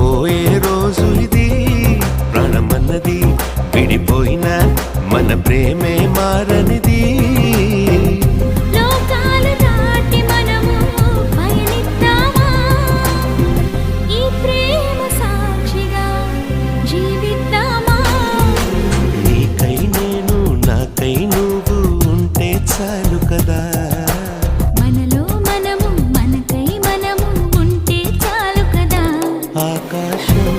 పోయే రోజు ఇది, ప్రాణమన్నది విడిపోయిన మన ప్రేమే మారనిది. లోకాలు దాటి మనము పయనిద్దామా, ఈ ప్రేమ సాక్షిగా జీవిద్దామా. నీకై నేను నాకై నువ్వు ఉంటే చాలు కదా, మనలో మనము మనకై మనము ఉంటే చాలు కదా. ఆకాశం